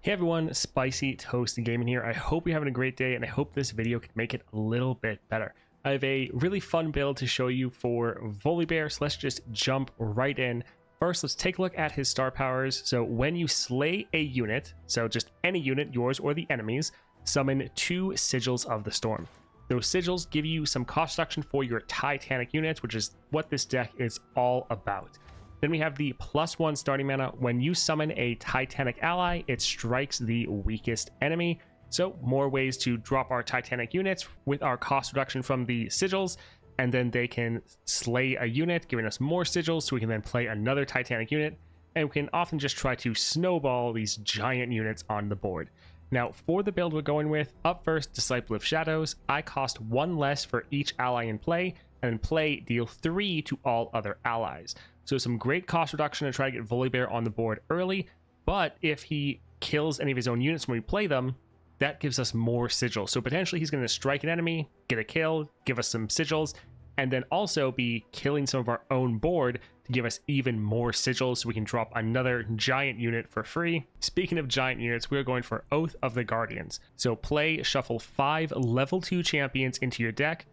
Hey everyone, Spicy Toast Gaming here. I hope you're having a great day and I hope this video can make it a little bit better. I have a really fun build to show you for Volibear, so let's just jump right in. First, let's take a look at his star powers. So when you slay a unit, so just any unit, yours or the enemy's, summon 2 Sigils of the Storm. Those sigils give you some cost reduction for your Titanic units, which is what this deck is all about. Then we have the +1 starting mana. When you summon a Titanic ally, it strikes the weakest enemy. So more ways to drop our Titanic units with our cost reduction from the sigils, and then they can slay a unit, giving us more sigils, so we can then play another Titanic unit, and we can often just try to snowball these giant units on the board. Now, for the build we're going with, up first, Disciple of Shadows. I cost 1 less for each ally in play, and in play, deal 3 to all other allies. So some great cost reduction to try to get Volibear on the board early, but if he kills any of his own units when we play them, that gives us more sigils. So potentially he's going to strike an enemy, get a kill, give us some sigils, and then also be killing some of our own board to give us even more sigils so we can drop another giant unit for free. Speaking of giant units, we're going for Oath of the Guardians. So shuffle 5 level 2 champions into your deck,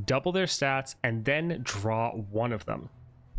double their stats, and then draw one of them.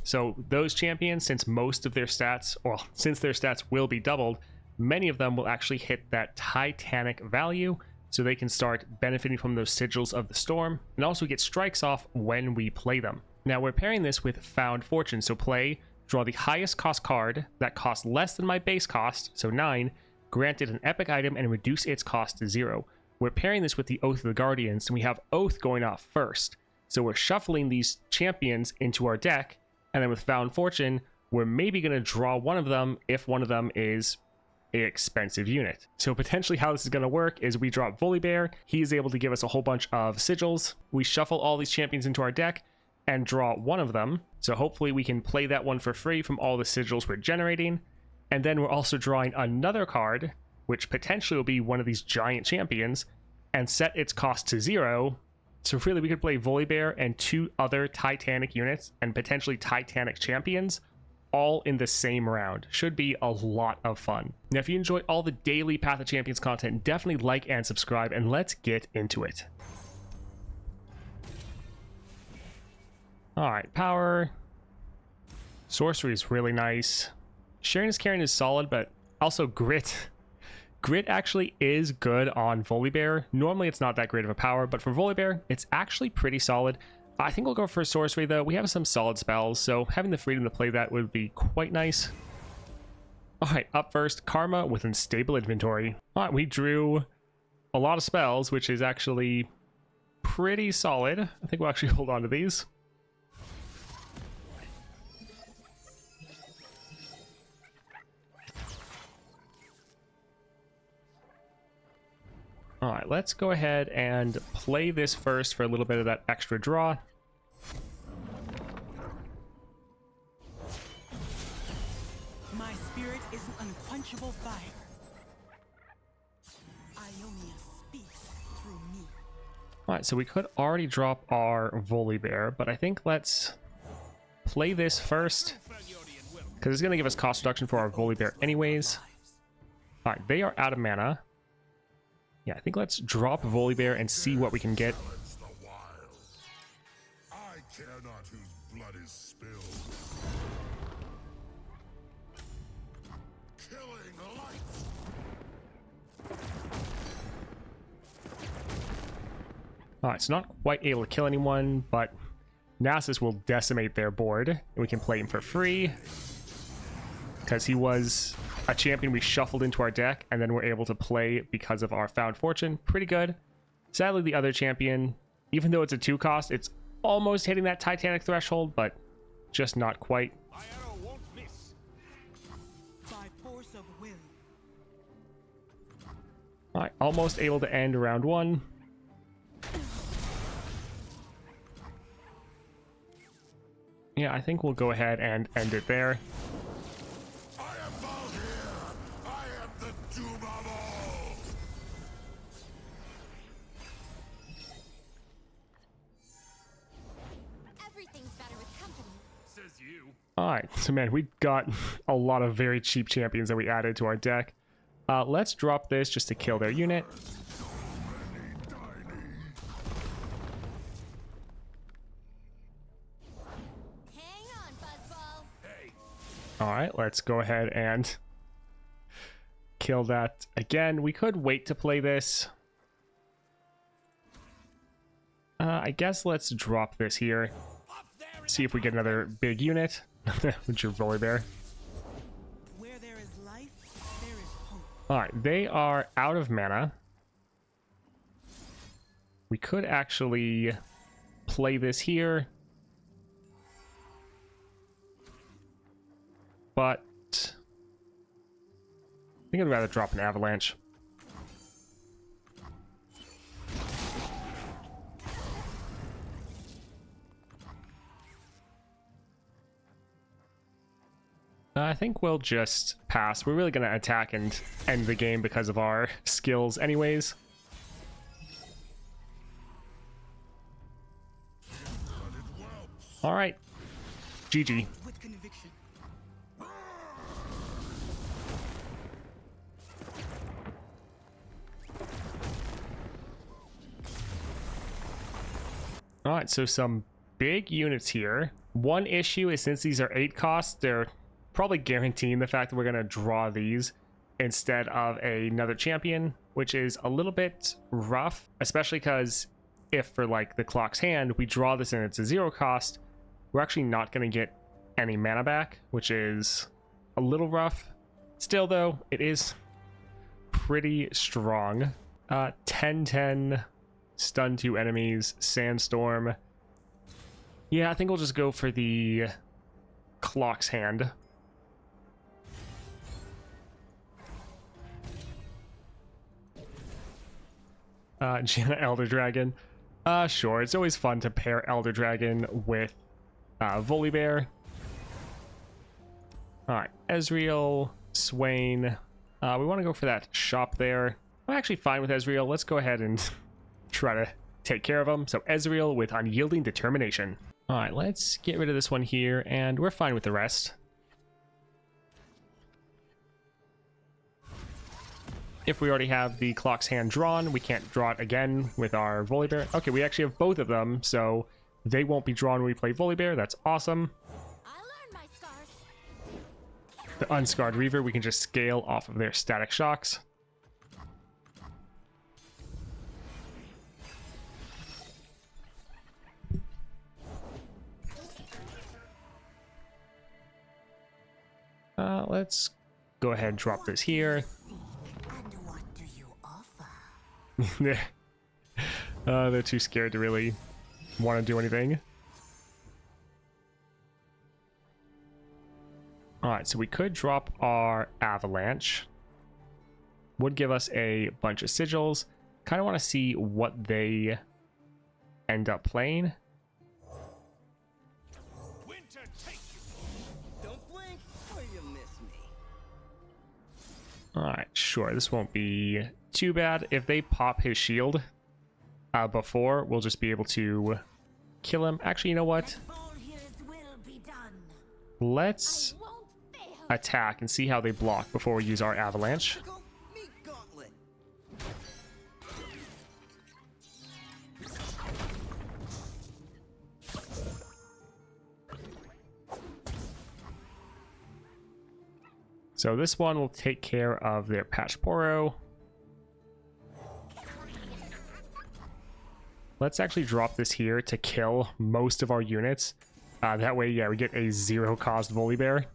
So those champions, since most of their stats, or since their stats will be doubled, many of them will actually hit that Titanic value, so they can start benefiting from those Sigils of the Storm, and also get strikes off when we play them. Now we're pairing this with Found Fortune, so draw the highest cost card that costs less than my base cost, so 9, grant it an epic item and reduce its cost to 0. We're pairing this with the Oath of the Guardians, and we have Oath going off first. So we're shuffling these champions into our deck, and then with Found Fortune, we're maybe going to draw one of them if one of them is an expensive unit. So potentially how this is going to work is we drop Volibear, he is able to give us a whole bunch of sigils, we shuffle all these champions into our deck and draw one of them, so hopefully we can play that one for free from all the sigils we're generating, and then we're also drawing another card, which potentially will be one of these giant champions, and set its cost to 0. So really we could play Volibear and 2 other Titanic units and potentially Titanic champions all in the same round. Should be a lot of fun. Now if you enjoy all the daily Path of Champions content, definitely like and subscribe, and let's get into it. Alright, power. Sorcery is really nice. Sharing is Caring is solid, but also Grit. Grit actually is good on Volibear. Normally it's not that great of a power, but for Volibear, it's actually pretty solid. I think we'll go for Sorcery though. We have some solid spells, so having the freedom to play that would be quite nice. Alright, up first, Karma with Unstable Inventory. Alright, we drew a lot of spells, which is actually pretty solid. I think we'll actually hold on to these. Alright, let's go ahead and play this first for a little bit of that extra draw. My spirit is an unquenchable fire. Ionia speaks through me. Alright, so we could already drop our Volibear, but I think let's play this first, because it's going to give us cost reduction for our Volibear anyways. Alright, they are out of mana. Yeah, I think let's drop Volibear and see what we can get. I care not whose blood is spilled. Killing light. Alright, so not quite able to kill anyone, but Nasus will decimate their board, and we can play him for free, because he was a champion we shuffled into our deck, and then we're able to play because of our Found Fortune. Pretty good. Sadly, the other champion, even though it's a 2 cost, it's almost hitting that Titanic threshold, but just not quite. My arrow won't miss. By force of will. Alright, almost able to end round 1. Yeah, I think we'll go ahead and end it there. Alright, so man, we got a lot of very cheap champions that we added to our deck. Let's drop this just to kill their unit. Hang on, Buzzball. All right, let's go ahead and kill that again. We could wait to play this. I guess let's drop this here. See if we get another big unit with your Volibear. Where there is life, there is hope. All right, they are out of mana. We could actually play this here. But I think I'd rather drop an Avalanche. I think we'll just pass. We're really going to attack and end the game because of our skills anyways. All right. GG. With conviction. All right, so some big units here. One issue is since these are 8 costs, they're probably guaranteeing the fact that we're going to draw these instead of another champion, which is a little bit rough, especially because if for like the Clock's Hand, we draw this and it's a 0 cost, we're actually not going to get any mana back, which is a little rough. Still though, it is pretty strong. 10-10, stun 2 enemies, Sandstorm. Yeah, I think we'll just go for the Clock's Hand. Janna Elder Dragon. Sure, it's always fun to pair Elder Dragon with Volibear. Alright, Ezreal, Swain. We want to go for that shop there. I'm actually fine with Ezreal. Let's go ahead and try to take care of him. So Ezreal with Unyielding Determination. Alright, let's get rid of this one here, and we're fine with the rest. If we already have the Clock's Hand drawn, we can't draw it again with our Volibear. Okay, we actually have both of them, so they won't be drawn when we play Volibear. That's awesome. I learned my scars. The Unscarred Reaver, we can just scale off of their static shocks. Let's go ahead and drop this here. And what do you offer? They're too scared to really want to do anything. Alright, so we could drop our Avalanche. Would give us a bunch of sigils. Kind of want to see what they end up playing. Winter take Don't blink or you miss me. Alright, sure. This won't be too bad. If they pop his shield before, we'll just be able to kill him. Actually, you know what? All his will be done. Let's I won't fail. attack and see how they block before we use our Avalanche. Go meet Gauntlet. So this one will take care of their Pachporo. Let's actually drop this here to kill most of our units. That way, yeah, we get a 0 cost Volibear.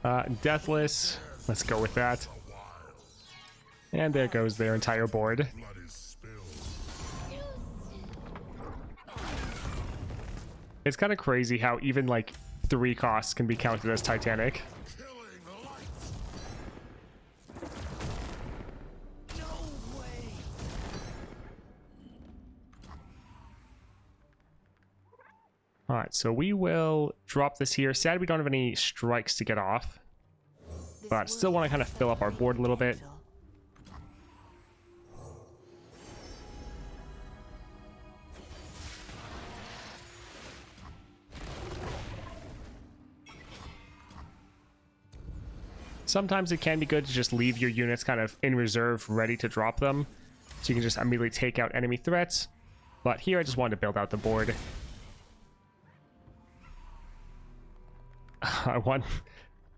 Nothing. Deathless. Let's go with that. And there goes their entire board. blood is spilled. It's kind of crazy how even like 3 costs can be counted as Titanic. Killing light. No way. Alright, so we will drop this here. Sad we don't have any strikes to get off. But still want to kind of fill up our board a little bit. Sometimes it can be good to just leave your units kind of in reserve, ready to drop them, so you can just immediately take out enemy threats. But here I just wanted to build out the board. I want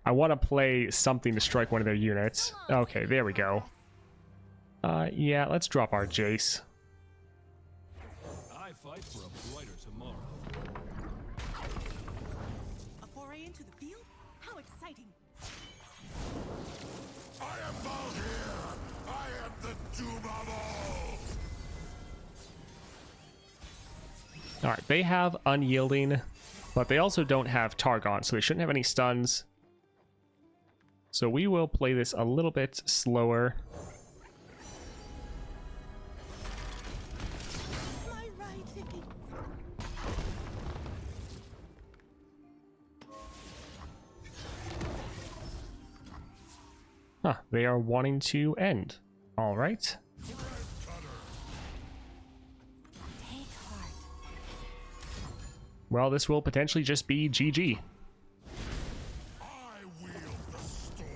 to play something to strike one of their units. Okay, there we go. Yeah, let's drop our Jace. I fight for a brighter tomorrow. A foray into the field? How exciting! I am Volibear. I am the doom of all. Alright, they have Unyielding, but they also don't have Targon, so they shouldn't have any stuns. So we will play this a little bit slower. My writing. Huh, they are wanting to end. Alright. Take heart. Well, this will potentially just be GG. I wield the storm.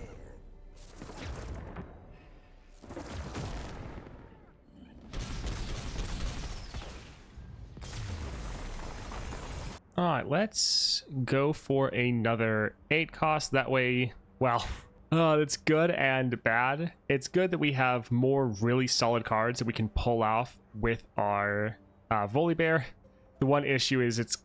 Alright, let's go for another 8 cost. That way, well, it's good and bad. It's good that we have more really solid cards that we can pull off with our Volibear. The one issue is it's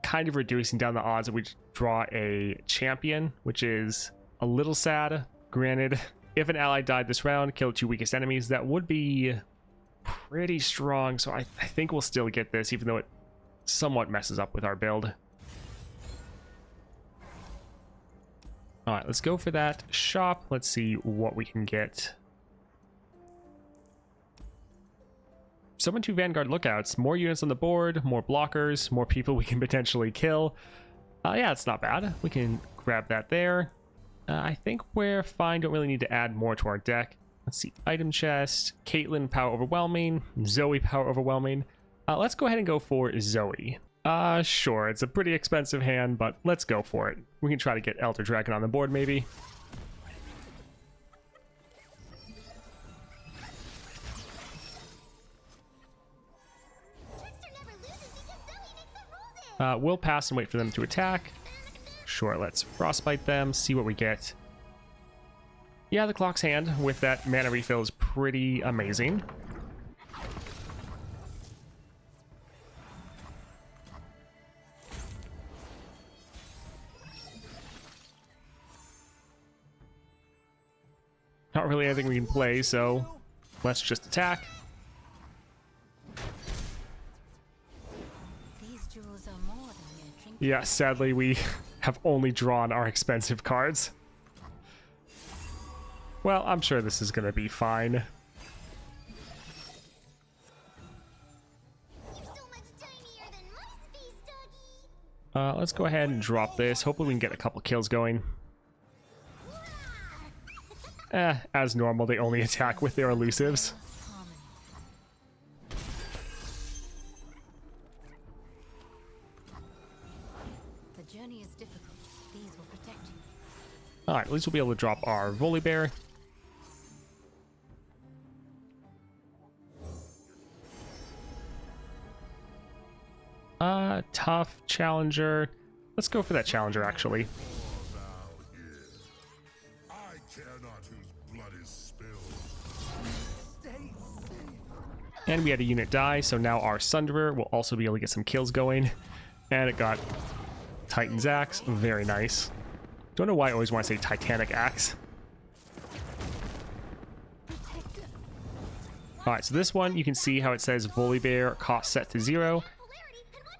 kind of reducing down the odds that we draw a champion, which is a little sad. Granted, if an ally died this round, kill 2 weakest enemies, that would be pretty strong. So I think we'll still get this, even though it somewhat messes up with our build. All right, let's go for that shop. Let's see what we can get. Summon 2 Vanguard Lookouts. More units on the board, more blockers, more people we can potentially kill. Yeah, it's not bad. We can grab that there. I think we're fine. Don't really need to add more to our deck. Let's see. Item chest. Caitlyn, Power Overwhelming. Zoe, Power Overwhelming. Let's go ahead and go for Zoe. Sure, it's a pretty expensive hand, but let's go for it. We can try to get Elder Dragon on the board, maybe. We'll pass and wait for them to attack. Sure, let's Frostbite them, see what we get. Yeah, the Clock's Hand with that mana refill is pretty amazing. Not really anything we can play, so let's just attack. These jewels are more than mere trinkets. Yeah, sadly we have only drawn our expensive cards. Well, I'm sure this is going to be fine. You're so much tinier than my space doggy. Let's go ahead and drop this. Hopefully we can get a couple kills going. As normal, they only attack with their elusives. Harmony. The journey is difficult. These will protect you. Alright, at least we'll be able to drop our Volibear. Tough challenger. Let's go for that challenger, actually. I care not whose blood is spilled. And we had a unit die, so now our Sunderer will also be able to get some kills going. And it got Titan's Axe. Very nice. Don't know why I always want to say Titanic Axe. Alright, so this one, you can see how it says Volibear cost set to 0.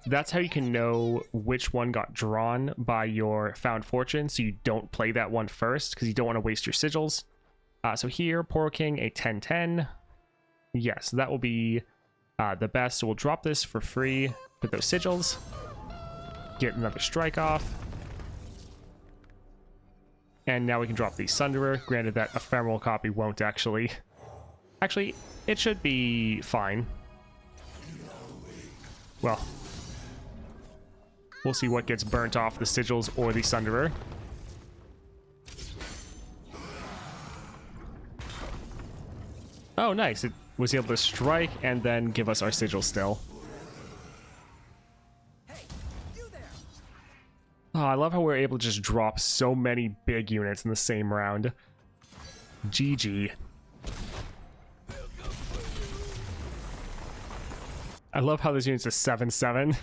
That's how you can know which one got drawn by your Found Fortune, so you don't play that one first, because you don't want to waste your sigils. So here, Poro King, a 10/10. Yes, that will be the best. So we'll drop this for free with those sigils. Get another strike off. And now we can drop the Sunderer. Granted, that ephemeral copy won't actually... Actually, it should be fine. Well, we'll see what gets burnt off, the sigils or the Sunderer. Oh, nice. It was able to strike and then give us our sigil still. Oh, I love how we're able to just drop so many big units in the same round. GG. I love how this unit's a 7/7,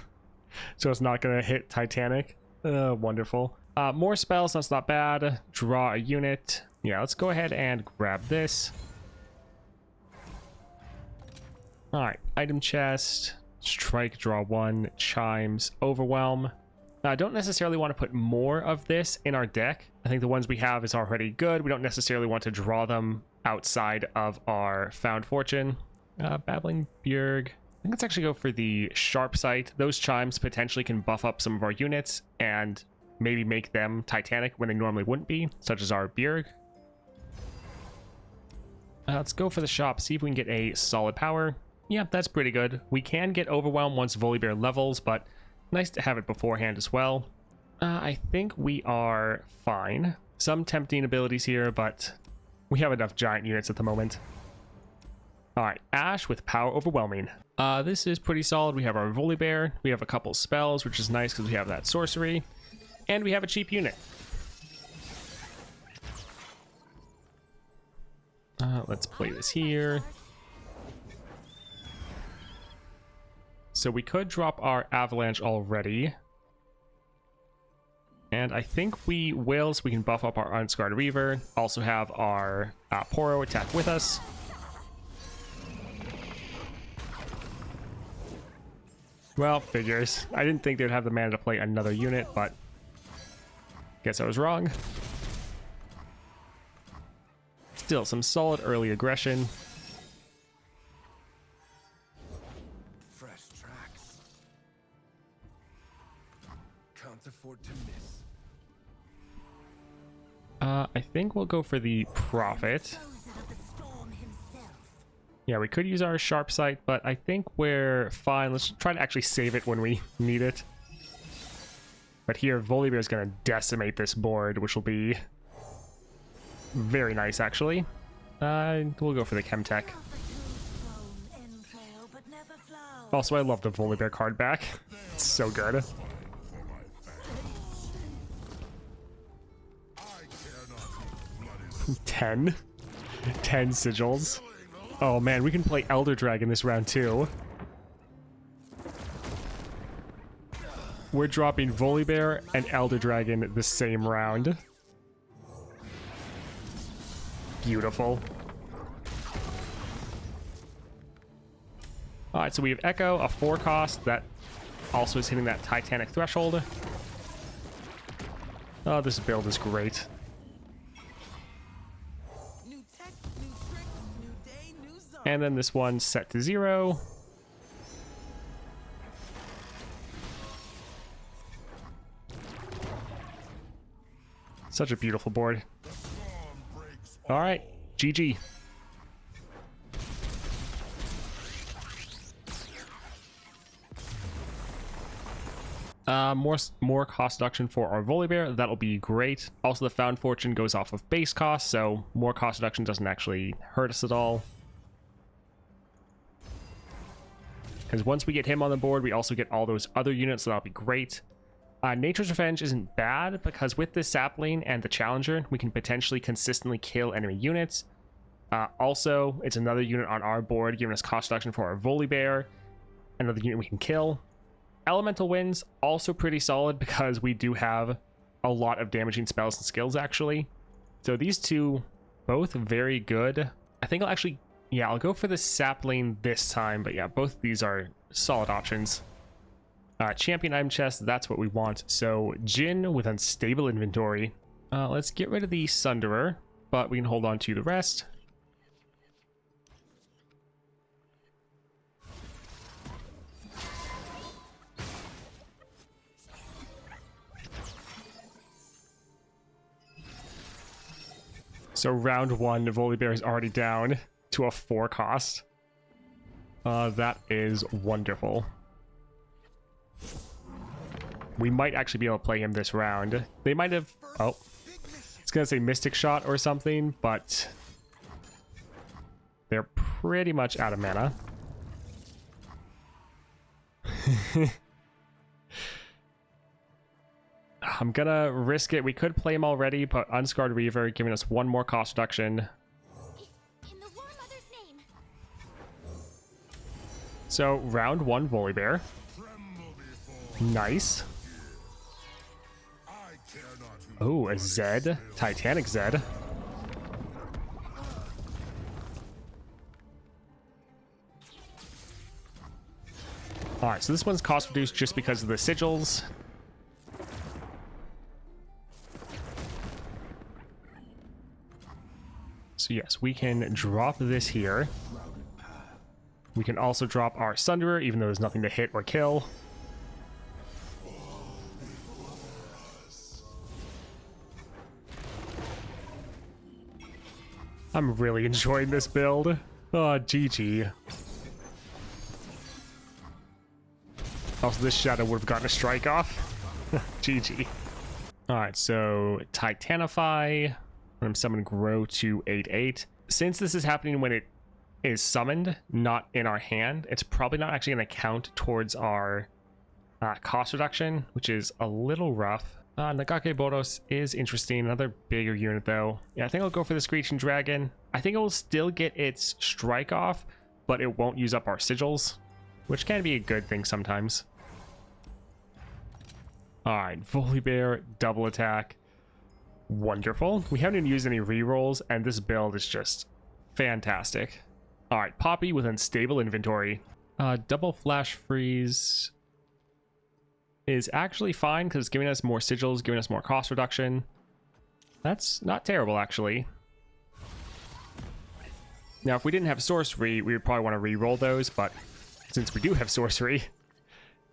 so it's not going to hit Titanic. Wonderful. More spells, that's not bad. Draw a unit. Yeah, let's go ahead and grab this. Alright, item chest, strike, draw one, chimes, overwhelm. Now, I don't necessarily want to put more of this in our deck. I think the ones we have is already good. We don't necessarily want to draw them outside of our Found Fortune. Babbling Bjerg. I think let's actually go for the Sharp Sight. Those chimes potentially can buff up some of our units and maybe make them Titanic when they normally wouldn't be, such as our Bjerg. Let's go for the shop, see if we can get a solid power. Yeah, that's pretty good. We can get Overwhelm once Volibear levels, but nice to have it beforehand as well. I think we are fine. Some tempting abilities here, but we have enough giant units at the moment. Alright, Ashe with Power Overwhelming. This is pretty solid. We have our Volibear. We have a couple spells, which is nice because we have that sorcery. And we have a cheap unit. Let's play this here. So we could drop our Avalanche already. And I think we will, so we can buff up our Unscarred Reaver. Also have our Poro attack with us. Well, figures. I didn't think they'd have the mana to play another unit, but guess I was wrong. Still, some solid early aggression. Fresh tracks. Can't afford to miss. I think we'll go for the Prophet. Yeah, we could use our Sharp Sight, but I think we're fine. Let's try to actually save it when we need it. But here, Volibear is going to decimate this board, which will be very nice, actually. We'll go for the Chemtech. Also, I love the Volibear card back. It's so good. 10 sigils. Oh man, we can play Elder Dragon this round too. We're dropping Volibear and Elder Dragon the same round. Beautiful. Alright, so we have Echo, a 4 cost that also is hitting that Titanic threshold. Oh, this build is great. And then this one's set to 0. Such a beautiful board. All right, GG. More cost reduction for our Volibear. That'll be great. Also, the Found Fortune goes off of base cost, so more cost reduction doesn't actually hurt us at all. Because once we get him on the board, we also get all those other units, so that'll be great. Nature's Revenge isn't bad, because with this Sapling and the Challenger, we can potentially consistently kill enemy units. Also, it's another unit on our board, giving us cost reduction for our Volibear. Another unit we can kill. Elemental Winds, also pretty solid, because we do have a lot of damaging spells and skills, actually. So these two, both very good. I think I'll actually... Yeah, I'll go for the Sapling this time, but yeah, both of these are solid options. Champion item chest, that's what we want. So, Jhin with unstable inventory. Let's get rid of the Sunderer, but we can hold on to the rest. So, round 1, Volibear is already down to a 4 cost. That is wonderful. We might actually be able to play him this round. They might have... Oh. I was going to say Mystic Shot or something, but... they're pretty much out of mana. I'm gonna risk it. We could play him already, but Unscarred Reaver giving us one more cost reduction. In the War Mother's name. So round 1 Volibear. Nice. Oh, a Zed. Titanic Zed. Alright, so this one's cost reduced just because of the sigils. So yes, we can drop this here. We can also drop our Sunderer, even though there's nothing to hit or kill. I'm really enjoying this build. Oh, GG. Also, this Shadow would have gotten a strike off. GG. Alright, so Titanify. Let him summon Grow to 8/8. Since this is happening when it is summoned, not in our hand, it's probably not actually going to count towards our cost reduction, which is a little rough. Nagake Boros is interesting. Another bigger unit, though. Yeah, I think I'll go for the Screeching Dragon. I think it will still get its strike off, but it won't use up our sigils, which can be a good thing sometimes. Alright, Volibear, double attack. Wonderful. We haven't even used any rerolls, and this build is just fantastic. Alright, Poppy with unstable inventory. Double Flash Freeze is actually fine because it's giving us more sigils, giving us more cost reduction. That's not terrible, actually. Now, if we didn't have sorcery, we would probably want to re-roll those, but since we do have sorcery,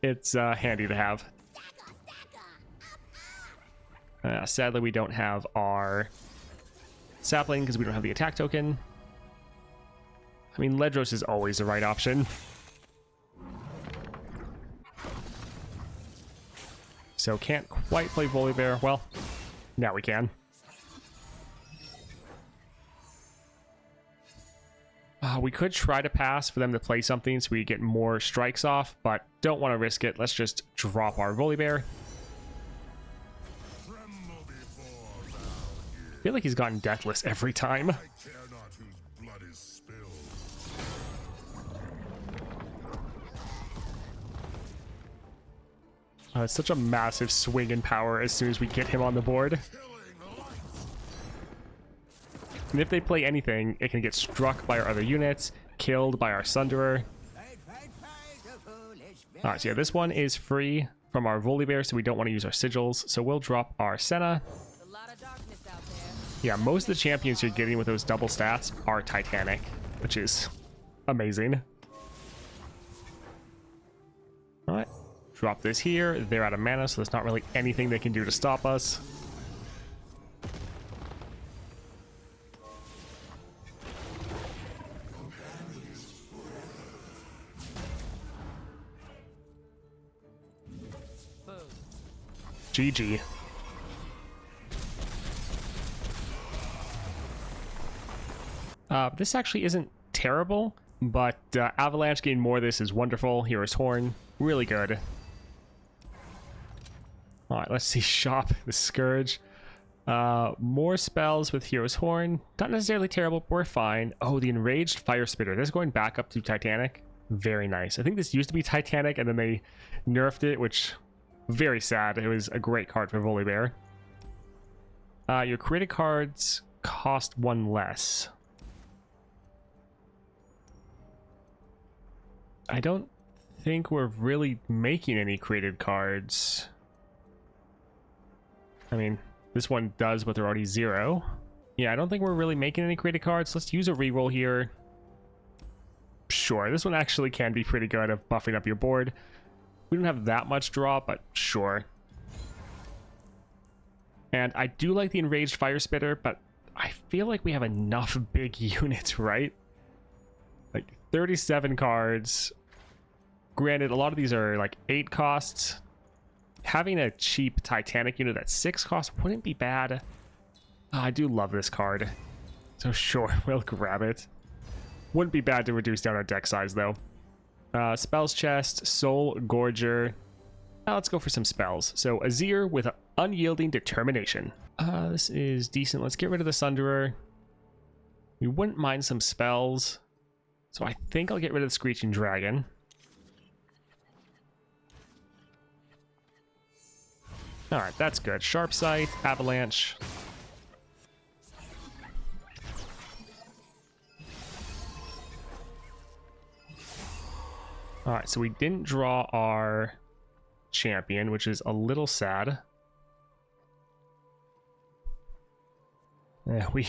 it's handy to have. Sadly, we don't have our sapling because we don't have the attack token. I mean, Ledros is always the right option. So can't quite play Volibear. Well, now we can. We could try to pass for them to play something so we get more strikes off, but don't want to risk it. Let's just drop our Volibear. I feel like he's gotten deathless every time. It's such a massive swing in power as soon as we get him on the board. And if they play anything, it can get struck by our other units, killed by our Sunderer. Alright, so yeah, this one is free from our Volibear, so we don't want to use our sigils. So we'll drop our Senna. Yeah, most of the champions you're getting with those double stats are Titanic, which is amazing. Alright, drop this here. They're out of mana, so there's not really anything they can do to stop us. GG. This actually isn't terrible, but Avalanche getting more of this is wonderful. Hero's Horn, really good. Alright, let's see. Shop the Scourge. More spells with Hero's Horn. Not necessarily terrible, but we're fine. Oh, the Enraged Fire Spitter. This is going back up to Titanic. Very nice. I think this used to be Titanic, and then they nerfed it, which... very sad. It was a great card for Volibear. Your created cards cost 1 less. I don't think we're really making any created cards. I mean, this one does, but they're already 0. Yeah, I don't think we're really making any created cards. Let's use a reroll here. Sure, this one actually can be pretty good at buffing up your board. We don't have that much draw, but sure. And I do like the Enraged Fire Spitter, but I feel like we have enough big units, right? Like 37 cards. Granted, a lot of these are like 8 costs. Having a cheap Titanic unit at 6 costs wouldn't be bad. I do love this card. So sure, we'll grab it. Wouldn't be bad to reduce down our deck size, though. Spells chest, Soul Gorger. Let's go for some spells. So Azir with Unyielding Determination. This is decent. Let's get rid of the Sunderer. We wouldn't mind some spells. So I think I'll get rid of the Screeching Dragon. Alright, that's good. Sharp Sight, Avalanche. Alright, so we didn't draw our champion, which is a little sad. Yeah, we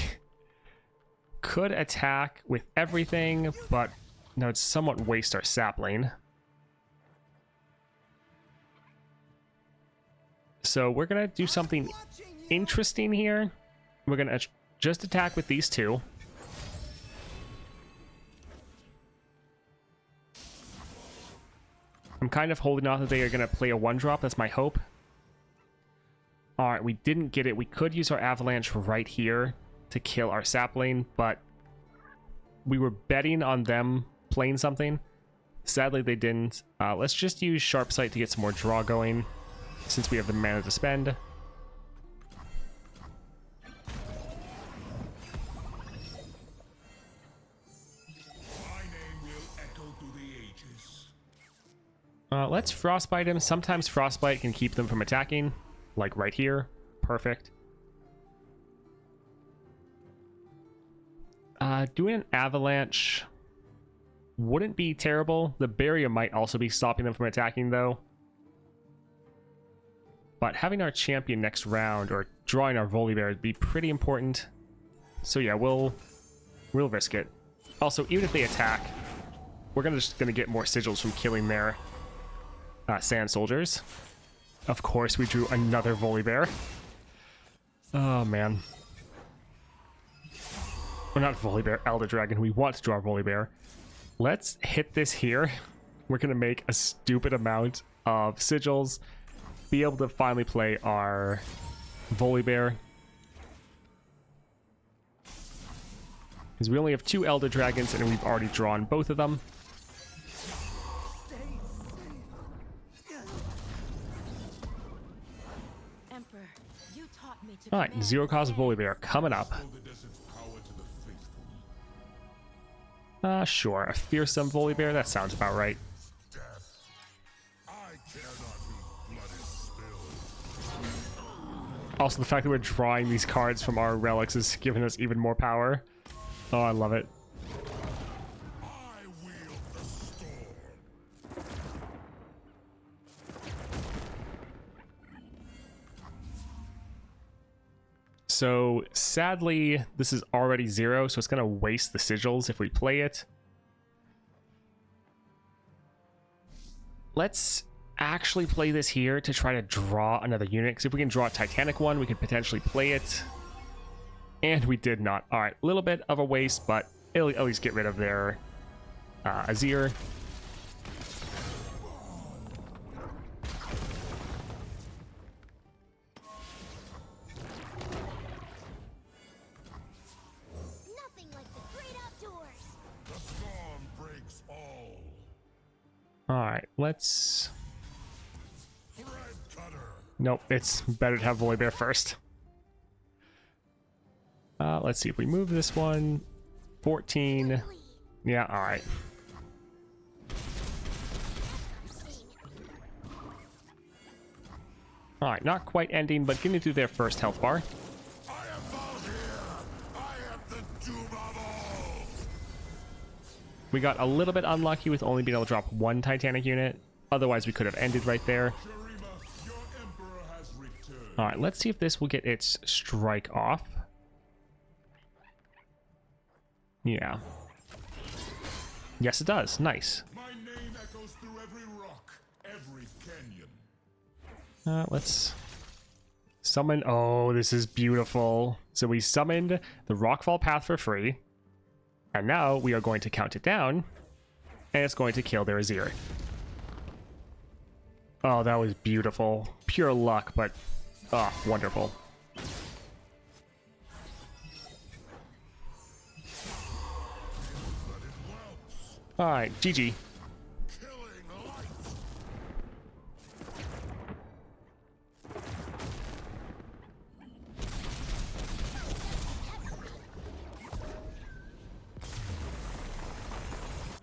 could attack with everything, but no, it's somewhat waste our sapling. So we're gonna do something interesting here. We're gonna just attack with these two. I'm kind of holding off that they are gonna play a 1-drop. That's my hope. All right, we didn't get it. We could use our avalanche right here to kill our sapling, but we were betting on them playing something. Sadly, they didn't. Let's just use Sharp Sight to get some more draw going, since we have the mana to spend. My name will echo through the ages. Let's Frostbite him. Sometimes Frostbite can keep them from attacking, like right here. Perfect. Doing an Avalanche wouldn't be terrible. The barrier might also be stopping them from attacking, though. But having our champion next round, or drawing our Volibear, would be pretty important. So yeah, we'll risk it. Also, even if they attack, we're just gonna get more sigils from killing their sand soldiers. Of course, we drew another Volibear. Oh man. Well, not Volibear, Elder Dragon. We want to draw Volibear. Let's hit this here. We're gonna make a stupid amount of sigils, be able to finally play our Volibear. Because we only have 2 Elder Dragons and we've already drawn both of them. Emperor, you taught me to Alright, command 0-cost command. Volibear coming up. Hold the desert's power to the faithful. Sure, a fearsome Volibear, that sounds about right. Death. I care not whose blood is spilled. Also, the fact that we're drawing these cards from our relics is giving us even more power. Oh, I love it. I wield the storm. So, sadly, this is already 0, so it's going to waste the sigils if we play it. Let's actually play this here to try to draw another unit, because if we can draw a Titanic one, we could potentially play it. And we did not. Alright, a little bit of a waste, but it'll at least get rid of their Azir. Nothing like the great outdoors. The storm breaks all. Alright, let's... Thread cutter. Nope, it's better to have Volibear first. Let's see if we move this one. 14. Yeah, alright. Alright, not quite ending, but getting through their first health bar. I am Volibear. I am the doom of all. We got a little bit unlucky with only being able to drop 1 Titanic unit. Otherwise, we could have ended right there. Shurima, your emperor has returned. Alright, let's see if this will get its strike off. Yeah. Yes, it does. Nice. My name echoes through every rock, every canyon. Let's summon. Oh, this is beautiful. So we summoned the Rockfall Path for free. And now we are going to count it down. And it's going to kill their Azir. Oh, that was beautiful. Pure luck, but wonderful. Let it All right, GG. Killing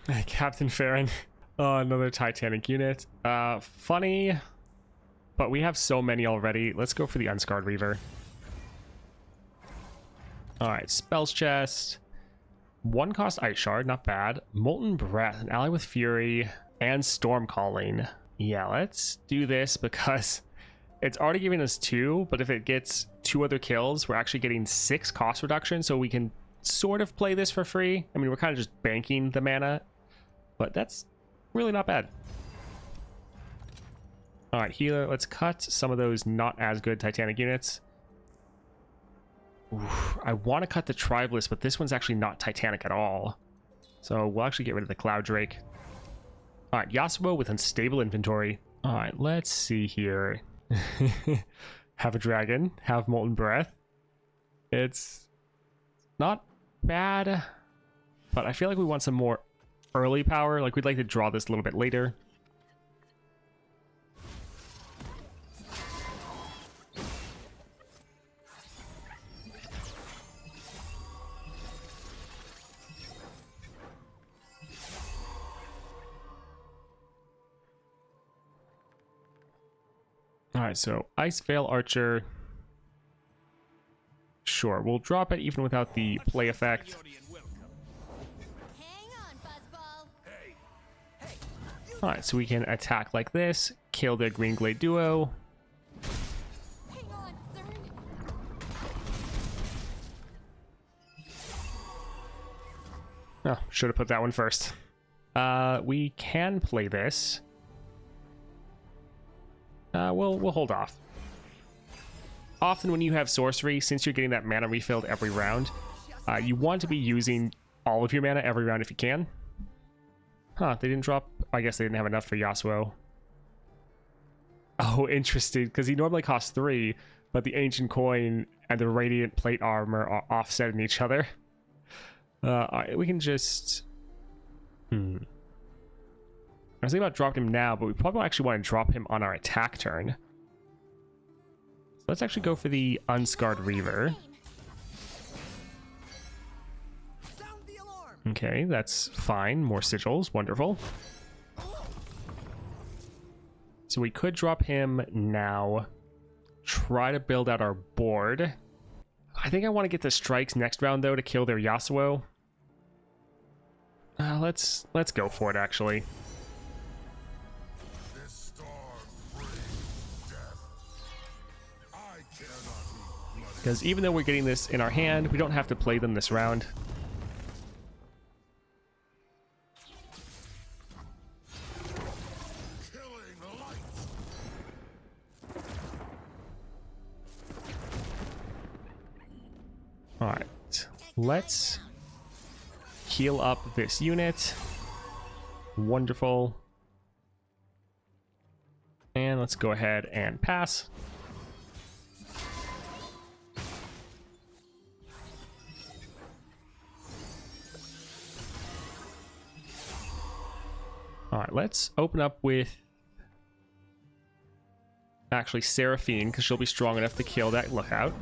light. Captain Farron. Oh, another Titanic unit. Funny, but we have so many already. Let's go for the Unscarred Reaver. All right, Spells Chest. 1 cost Ice Shard, not bad. Molten Breath, an ally with Fury, and Storm Calling. Yeah, let's do this because it's already giving us 2, but if it gets 2 other kills, we're actually getting 6 cost reduction, so we can sort of play this for free. I mean, we're kind of just banking the mana, but that's really not bad. All right, healer, let's cut some of those not as good Titanic units. Oof, I want to cut the Tribeless, but this one's actually not Titanic at all. So we'll actually get rid of the Cloud Drake. All right, Yasuo with unstable inventory. All right, let's see here. Have a dragon, have Molten Breath. It's not bad, but I feel like we want some more early power. Like, we'd like to draw this a little bit later. All right, so Ice Veil Archer. Sure, we'll drop it even without the play effect. Hang on, Buzzball. All right, so we can attack like this, kill the Green Glade duo. Hang on, Zern. Oh, should have put that one first. We can play this. We'll hold off. Often when you have sorcery, since you're getting that mana refilled every round, you want to be using all of your mana every round if you can. Huh, they didn't drop... I guess they didn't have enough for Yasuo. Oh, interesting, because he normally costs 3, but the Ancient Coin and the Radiant Plate Armor are offsetting each other. Alright, we can just... I was thinking about dropping him now, but we probably actually want to drop him on our attack turn. So let's actually go for the Unscarred Reaver. Sound the alarm. Okay, that's fine. More sigils. Wonderful. So we could drop him now. Try to build out our board. I think I want to get the strikes next round, though, to kill their Yasuo. Let's go for it, actually. This storm brings death. I cannot eat blood. Because even though we're getting this in our hand, we don't have to play them this round. Killing light. Alright, let's heal up this unit. Wonderful. And let's go ahead and pass. Alright, let's open up with actually Seraphine, because she'll be strong enough to kill that Lookout.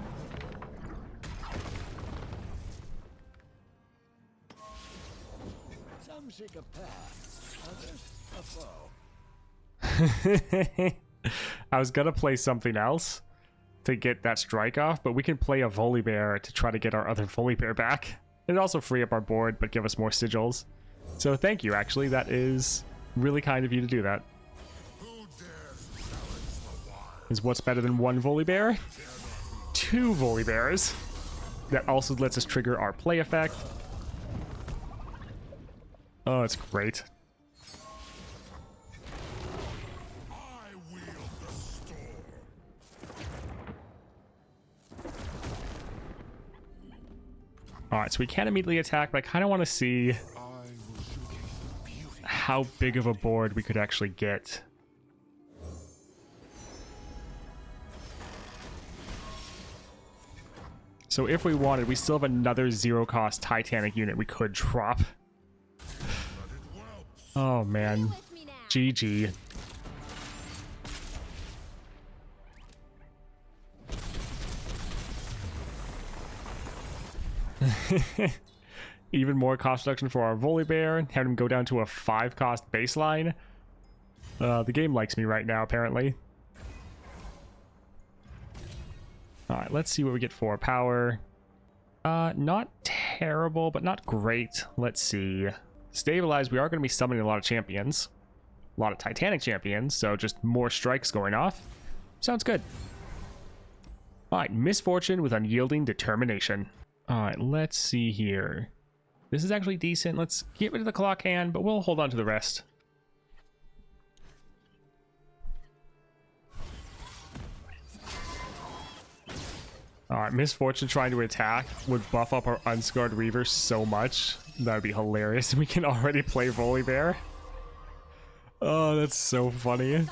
Some seek a path, others a foe. I was gonna play something else to get that strike off, but we can play a Volibear to try to get our other Volibear back. It'd also free up our board, but give us more sigils. So thank you, actually. That is really kind of you to do that. Who dares challenge the wild? Is what's better than 1 Volibear? 2 Volibears. That also lets us trigger our play effect. Oh, it's great. I wield the storm. Alright, so we can immediately attack, but I kind of want to see I will showcase the beauty. how big of a board we could actually get. So if we wanted, we still have another 0-cost Titanic unit we could drop. Let it well. Oh man, With me now. GG. Even more cost reduction for our Volibear, having him go down to a 5 cost baseline. The game likes me right now, apparently. Alright, let's see what we get for power. Not terrible, but not great. Let's see. Stabilize, we are going to be summoning a lot of champions. A lot of Titanic champions, so just more strikes going off. Sounds good. Alright, Misfortune with Unyielding Determination. Alright, let's see here. This is actually decent. Let's get rid of the clock hand, but we'll hold on to the rest. Alright, Misfortune trying to attack would buff up our Unscarred Reaver so much. That would be hilarious. We can already play Volibear. Oh, that's so funny.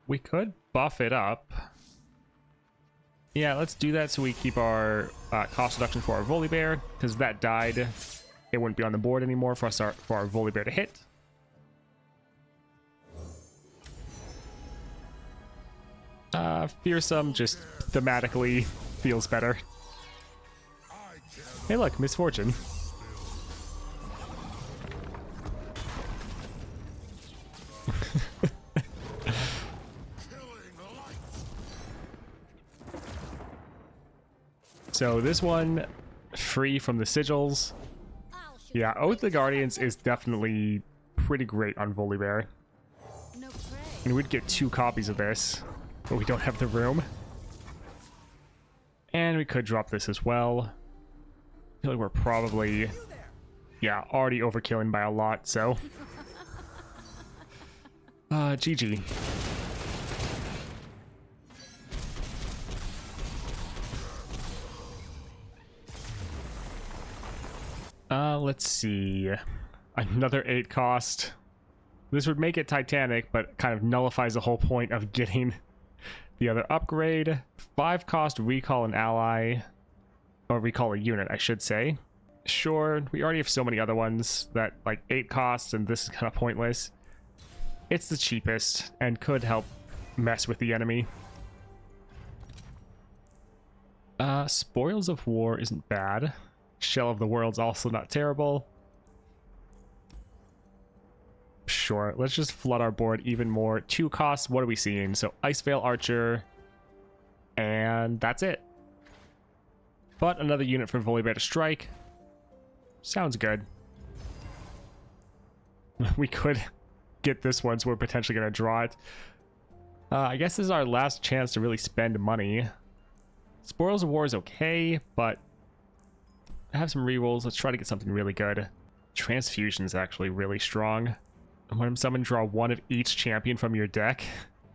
We could buff it up. Yeah, let's do that so we keep our cost reduction for our Volibear, because if that died, it wouldn't be on the board anymore for our Volibear to hit. Fearsome just thematically feels better. Hey look, Misfortune. So this one, free from the sigils. Yeah, Oath of the Guardians is definitely pretty great on Volibear. No prey. And we'd get 2 copies of this, but we don't have the room. And we could drop this as well. I feel like we're probably, yeah, already overkilling by a lot, so. GG. Let's see. Another 8 cost. This would make it Titanic, but kind of nullifies the whole point of getting the other upgrade. 5 cost recall an ally. Or recall a unit, I should say. Sure, we already have so many other ones that like 8 costs, and this is kind of pointless. It's the cheapest and could help mess with the enemy. Spoils of War isn't bad. Shell of the World's also not terrible. Sure, let's just flood our board even more. 2 costs, what are we seeing? So Iceveil Archer, and that's it. But another unit for Volibear to strike. Sounds good. We could get this one, so we're potentially going to draw it. I guess this is our last chance to really spend money. Spoils of War is okay, but I have some rerolls. Let's try to get something really good. Transfusion is actually really strong. And when I'm summoned, draw 1 of each champion from your deck.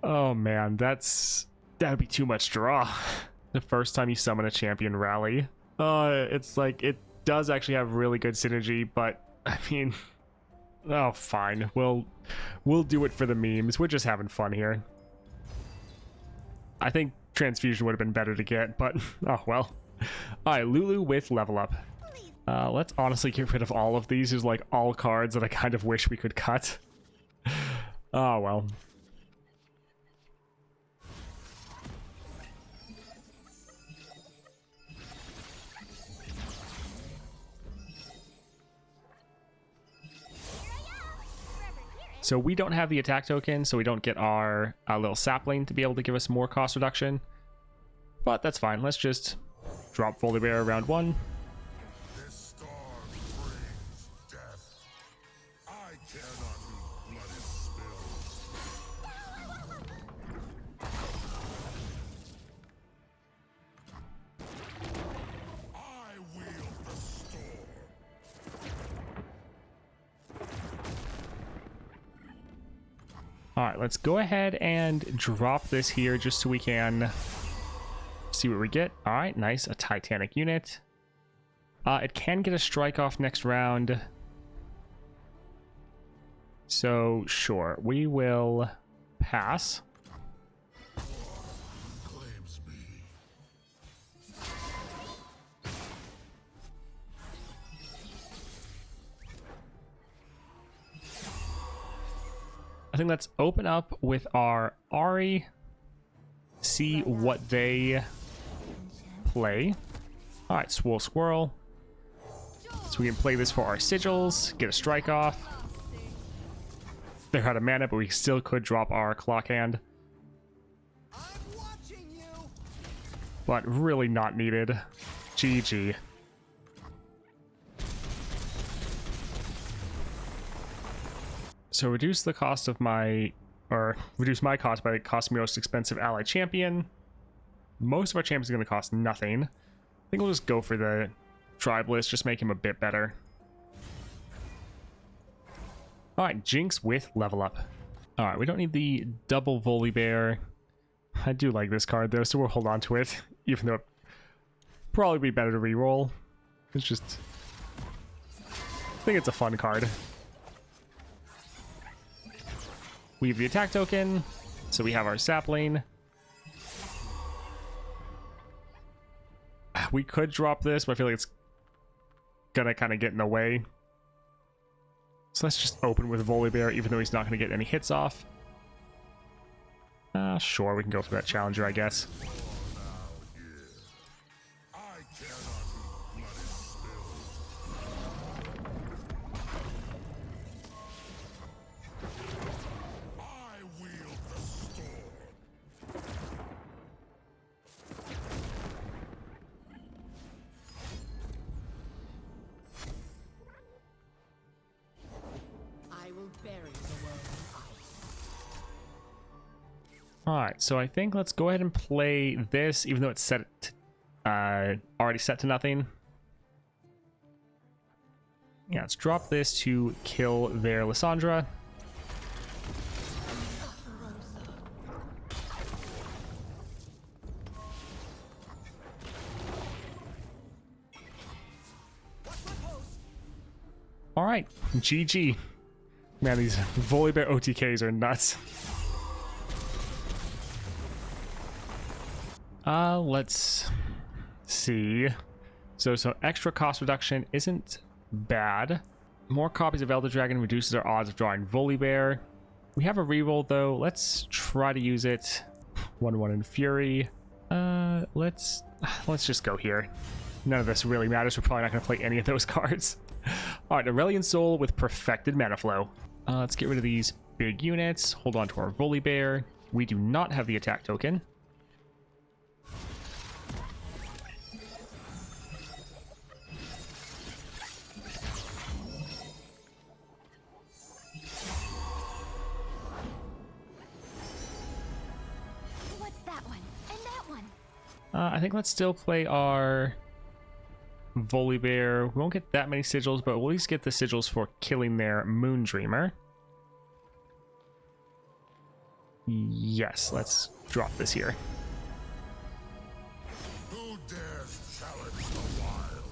Oh man, that'd be too much draw. The first time you summon a champion rally. It's like, it does actually have really good synergy, but I mean, oh fine. We'll do it for the memes. We're just having fun here. I think Transfusion would have been better to get, but oh well. Alright, Lulu with level up. Let's honestly get rid of all of these. There's like all cards that I kind of wish we could cut. Oh well. So we don't have the attack token, so we don't get our little sapling to be able to give us more cost reduction. But that's fine. Let's just drop Volibear round 1. This storm brings death. I cannot be blooded spills. I wield the storm. Alright, let's go ahead and drop this here just so we can see what we get. Alright, nice. A Titanic unit. It can get a strike off next round. So, sure. We will pass. Claims me. I think let's open up with our Ahri, see what they play. All right, Swole Squirrel. So we can play this for our sigils, get a strike off. They're out of mana, but we still could drop our Clock Hand. I'm watching you. But really not needed. GG. So reduce the cost of my, or reduce my cost by costing me most expensive ally champion. Most of our champions are going to cost nothing. I think we'll just go for the tribalist, just make him a bit better. Alright, Jinx with level up. Alright, we don't need the double Volibear. I do like this card though, so we'll hold on to it, even though it'd probably be better to reroll. It's just, I think it's a fun card. We have the attack token, so we have our sapling. We could drop this, but I feel like it's gonna kind of get in the way. So let's just open with Volibear, even though he's not gonna get any hits off. Sure, we can go for that challenger, I guess. Alright, so I think let's go ahead and play this, even though it's set already set to nothing. Yeah, let's drop this to kill their Lissandra. Alright, GG. Man, these Volibear OTKs are nuts. Let's see. So extra cost reduction isn't bad. More copies of Elder Dragon reduces our odds of drawing Volibear. We have a reroll though. Let's try to use it. 1/1 in Fury. Let's just go here. None of this really matters. We're probably not going to play any of those cards. All right, Aurelion Sol with Perfected Mana Flow. Let's get rid of these big units. Hold on to our Volibear. We do not have the attack token. I think let's still play our Volibear. We won't get that many sigils, but we'll at least get the sigils for killing their Moondreamer. Yes, let's drop this here. Who dares challenge the wild?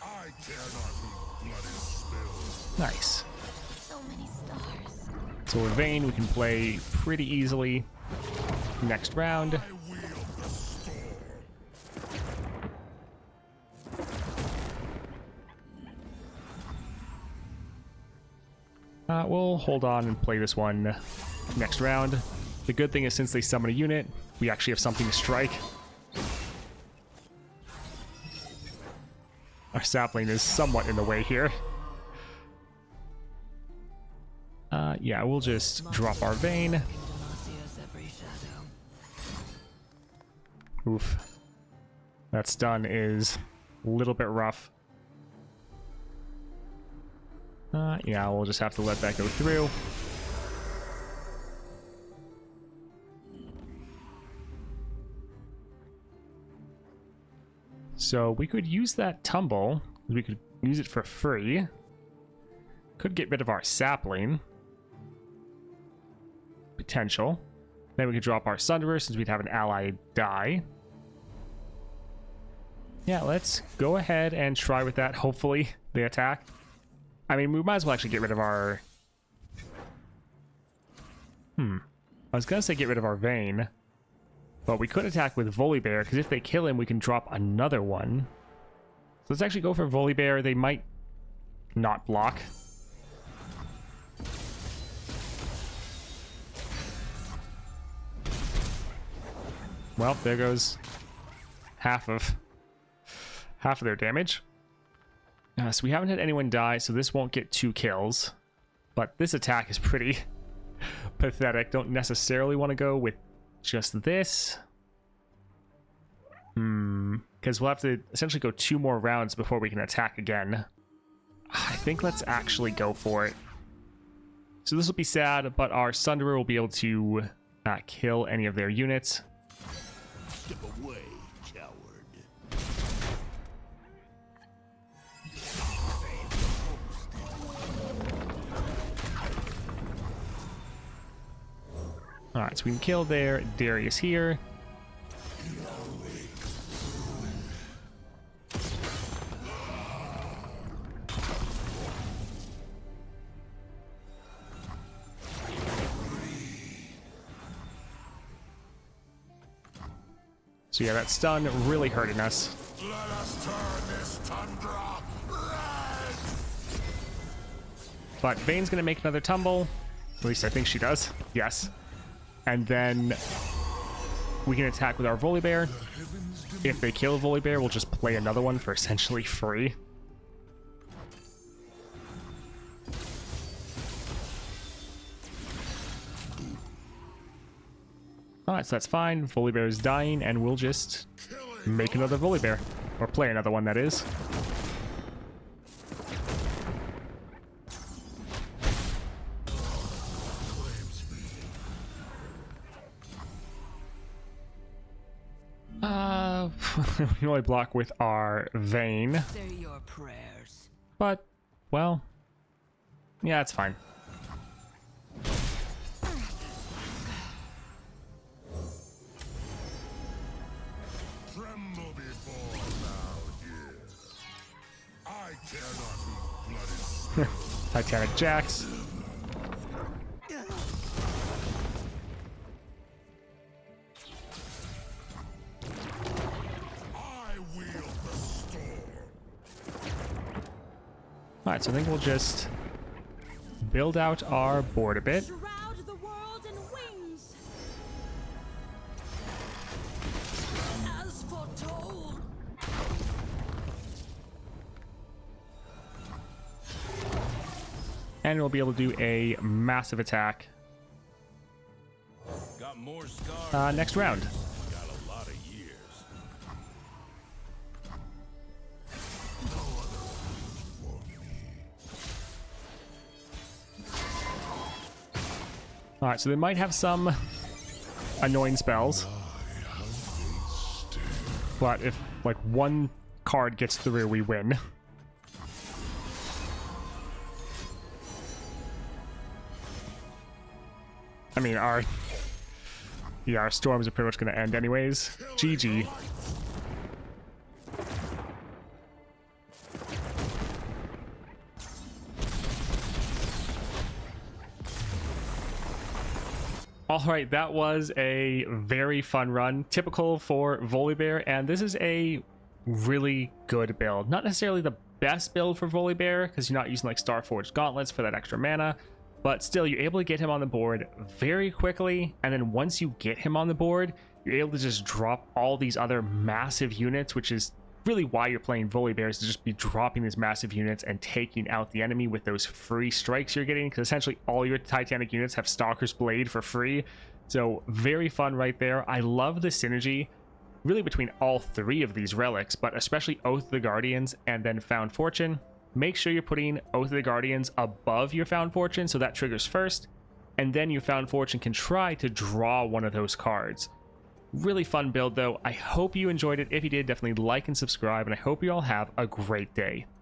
I care not whose blood is spilled. Nice. So many stars. So with Vayne, we can play pretty easily next round. I wield the storm. We'll hold on and play this one next round. The good thing is since they summon a unit, we actually have something to strike. Our sapling is somewhat in the way here. Yeah, we'll just drop our Vayne. Oof. That stun is a little bit rough. Yeah, we'll just have to let that go through. So we could use that tumble. We could use it for free. Could get rid of our sapling. Potential. Then we could drop our Sunderer since we'd have an ally die. Yeah, let's go ahead and try with that. Hopefully they attack. I mean, we might as well actually get rid of our... I was going to say get rid of our Vayne. But we could attack with Volibear, because if they kill him, we can drop another one. So let's actually go for Volibear. They might not block. well, there goes half of their damage. So we haven't had anyone die, so this won't get 2 kills. But this attack is pretty pathetic. Don't necessarily want to go with just this. Because we'll have to essentially go 2 more rounds before we can attack again. I think let's actually go for it. So this will be sad, but our Sunderer will be able to kill any of their units. Step away, coward. Alright, so we can kill their Darius here. So yeah, that stun really hurting us. Let us turn this tundra red. But Vayne's gonna make another tumble. At least I think she does. Yes. And then we can attack with our Volibear. If they kill Volibear, we'll just play another one for essentially free. Alright, so that's fine. Volibear is dying, and we'll just make another Volibear. Or play another one, that is. We can only block with our Vayne. Say your prayers. But, well, yeah, it's fine. Tremble before thou hear. I cannot be bloody spills. Titanic Jax. I wield the storm. Alright, so I think we'll just build out our board a bit. Shroud the world in wings. As foretold. And we'll be able to do a massive attack Got more scars. next round. Got a lot of years. Alright, so they might have some annoying spells. But if, like, one card gets through, we win. I mean, our storms are pretty much going to end anyways. GG. All right, that was a very fun run, typical for Volibear, and this is a really good build. Not necessarily the best build for Volibear, because you're not using like Starforged Gauntlets for that extra mana, but still, you're able to get him on the board very quickly, and then once you get him on the board, you're able to just drop all these other massive units, which is really why you're playing Volibear, is to just be dropping these massive units and taking out the enemy with those free strikes you're getting, because essentially all your Titanic units have Stalker's Blade for free. So very fun right there. I love the synergy really between all 3 of these relics, but especially Oath of the Guardians and then Found Fortune. Make sure you're putting Oath of the Guardians above your Found Fortune so that triggers first, and then your Found Fortune can try to draw one of those cards. Really fun build though. I hope you enjoyed it. If you did, definitely like and subscribe, and I hope you all have a great day.